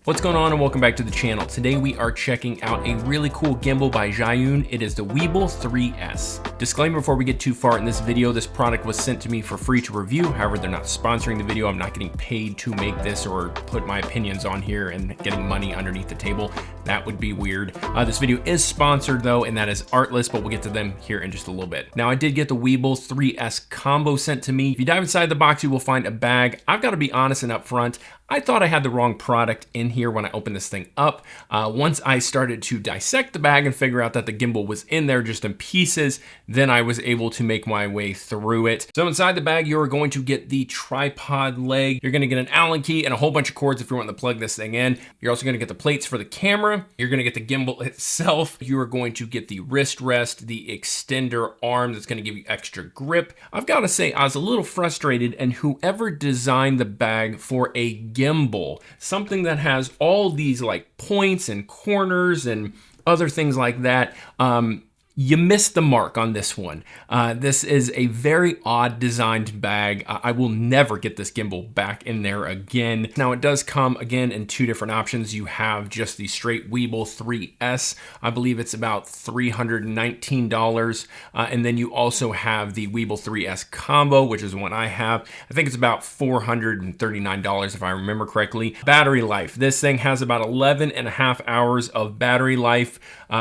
What's going on and welcome back to the channel. Today we are checking out a really cool gimbal by Zhiyun. It is the Weebill 3S. Disclaimer before we get too far in this video, this product was sent to me for free to review. However, they're not sponsoring the video. I'm not getting paid to make this or put my opinions on here and getting money underneath the table. That would be weird. This video is sponsored though, and that is Artlist, but we'll get to them here in just a little bit. Now I did get the Weebill 3S combo sent to me. If you dive inside the box, you will find a bag. I've got to be honest and upfront. I thought I had the wrong product in here when I opened this thing up. Once I started to dissect the bag and figure out that the gimbal was in there just in pieces, then I was able to make my way through it. So inside the bag, you're going to get the tripod leg. You're gonna get an Allen key and a whole bunch of cords if you want to plug this thing in. You're also gonna get the plates for the camera. You're gonna get the gimbal itself. You are going to get the wrist rest, the extender arm that's gonna give you extra grip. I've gotta say, I was a little frustrated, and whoever designed the bag for a gimbal, something that has all these like points and corners and other things like that, you missed the mark on this one. This is a very odd designed bag. I will never get this gimbal back in there again. Now it does come again in two different options. You have just the straight Weebill 3S. I believe it's about $319. And then you also have the Weebill 3S combo, which is the one I have. I think it's about $439 if I remember correctly. Battery life. This thing has about 11 and a half hours of battery life,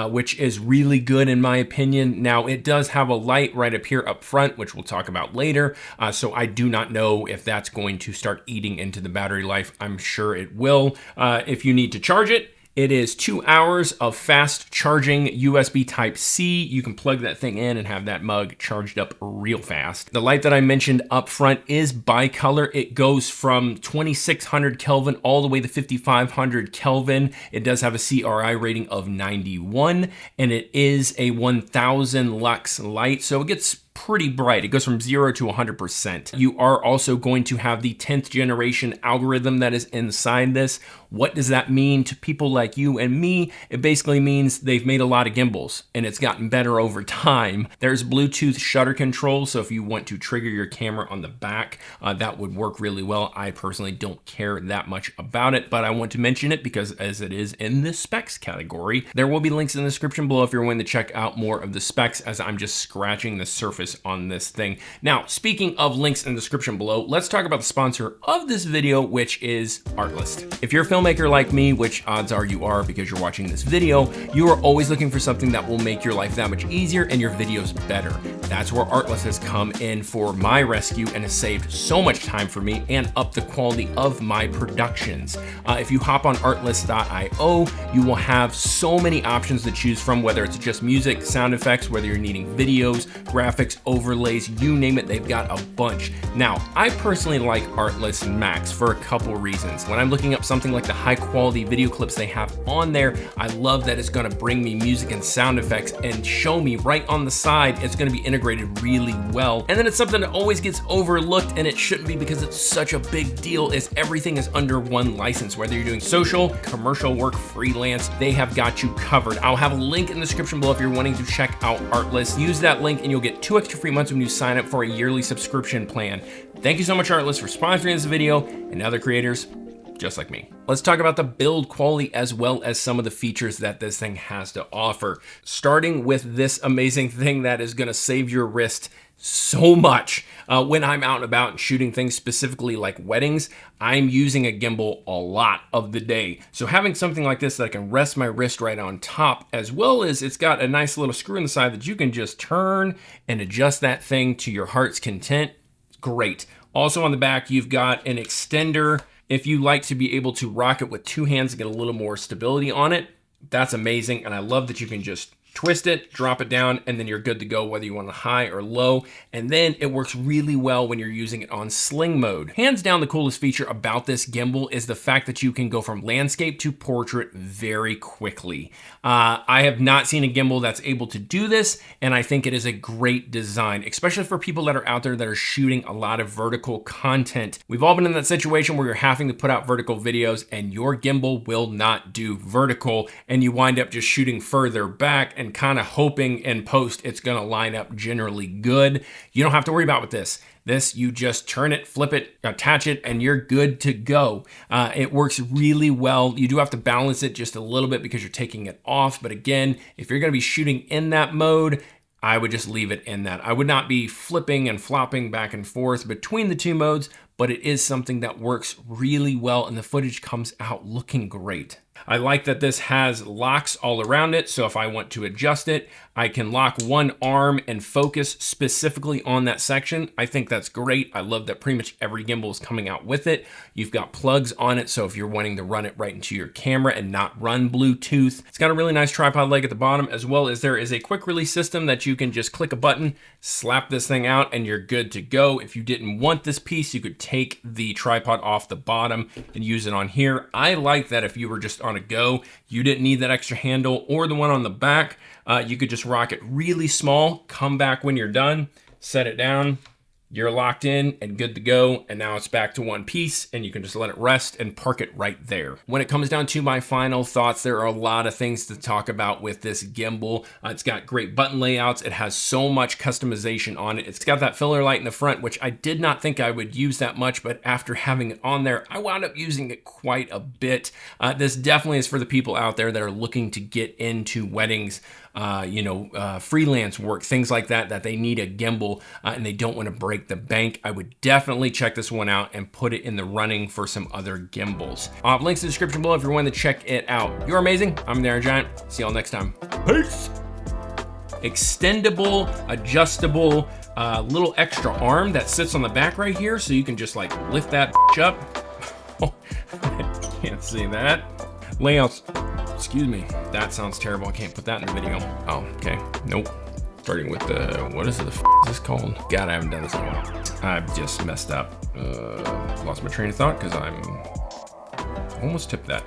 which is really good in my opinion. Now it does have a light right up here up front, which we'll talk about later. So I do not know if that's going to start eating into the battery life. I'm sure it will. If you need to charge it, it is 2 hours of fast charging USB Type-C. You can plug that thing in and have that mug charged up real fast. The light that I mentioned up front is bicolor. It goes from 2600 Kelvin all the way to 5500 Kelvin. It does have a CRI rating of 91, and it is a 1000 lux light, so it gets pretty bright. It goes from 0 to 100%. You are also going to have the 10th generation algorithm that is inside this. What does that mean to people like you and me? It basically means they've made a lot of gimbals and it's gotten better over time. There's Bluetooth shutter control, so if you want to trigger your camera on the back, that would work really well. I personally don't care that much about it, but I want to mention it because as it is in the specs category. There will be links in the description below if you're wanting to check out more of the specs, as I'm just scratching the surface on this thing. Now, speaking of links in the description below, let's talk about the sponsor of this video, which is Artlist. If you're a filmmaker like me, which odds are you are because you're watching this video, you are always looking for something that will make your life that much easier and your videos better. That's where Artlist has come in for my rescue and has saved so much time for me and upped the quality of my productions. If you hop on artlist.io, you will have so many options to choose from, whether it's just music, sound effects, whether you're needing videos, graphics, overlays, you name it, they've got a bunch. Now, I personally like Artlist Max for a couple reasons. When I'm looking up something like the high quality video clips they have on there, I love that it's gonna bring me music and sound effects and show me right on the side. It's gonna be integrated really well. And then it's something that always gets overlooked, and it shouldn't be because it's such a big deal, is everything is under one license. Whether you're doing social, commercial work, freelance, they have got you covered. I'll have a link in the description below if you're wanting to check out Artlist. Use that link and you'll get 2 extra free months when you sign up for a yearly subscription plan. Thank you so much, Artlist, for sponsoring this video and other creators just like me. Let's talk about the build quality as well as some of the features that this thing has to offer. Starting with this amazing thing that is gonna save your wrist so much. When I'm out and about and shooting things, specifically like weddings, I'm using a gimbal a lot of the day. So having something like this that I can rest my wrist right on top, as well as it's got a nice little screw in the side that you can just turn and adjust that thing to your heart's content, great. Also on the back, you've got an extender. If you like to be able to rock it with 2 hands and get a little more stability on it, that's amazing. And I love that you can just twist it, drop it down, and then you're good to go whether you want it high or low. And then it works really well when you're using it on sling mode. Hands down, the coolest feature about this gimbal is the fact that you can go from landscape to portrait very quickly. I have not seen a gimbal that's able to do this, and I think it is a great design, especially for people that are out there that are shooting a lot of vertical content. We've all been in that situation where you're having to put out vertical videos and your gimbal will not do vertical, and you wind up just shooting further back and kind of hoping in post it's gonna line up generally good. You don't have to worry about with this. This, you just turn it, flip it, attach it, and you're good to go. It works really well. You do have to balance it just a little bit because you're taking it off. But again, if you're gonna be shooting in that mode, I would just leave it in that. I would not be flipping and flopping back and forth between the two modes, but it is something that works really well and the footage comes out looking great. I like that this has locks all around it, so if I want to adjust it, I can lock one arm and focus specifically on that section. I think that's great. I love that pretty much every gimbal is coming out with it. You've got plugs on it, so if you're wanting to run it right into your camera and not run Bluetooth. It's got a really nice tripod leg at the bottom, as well as there is a quick release system that you can just click a button, slap this thing out, and you're good to go. If you didn't want this piece, you could take the tripod off the bottom and use it on here. I like that if you were just on a go, you didn't need that extra handle or the one on the back. You could just rock it really small, come back when you're done, set it down, you're locked in and good to go. And now it's back to one piece and you can just let it rest and park it right there. When it comes down to my final thoughts, there are a lot of things to talk about with this gimbal. It's got great button layouts. It has so much customization on it. It's got that filler light in the front, which I did not think I would use that much, but after having it on there, I wound up using it quite a bit. This definitely is for the people out there that are looking to get into weddings, freelance work, things like that, that they need a gimbal and they don't want to break the bank. I would definitely check this one out and put it in the running for some other gimbals. I'll have links in the description below if you're wanting to check it out. You're amazing. I'm the Iron Giant. See y'all next time. Peace. Extendable, adjustable, little extra arm that sits on the back right here, so you can just like lift that up. Oh, can't see that. Layouts. Excuse me, that sounds terrible. I can't put that in the video. Oh, okay, nope. Starting with the, what is it, the f is this called? God, I haven't done this in a while. I've just messed up. Lost my train of thought because I'm almost tipped that.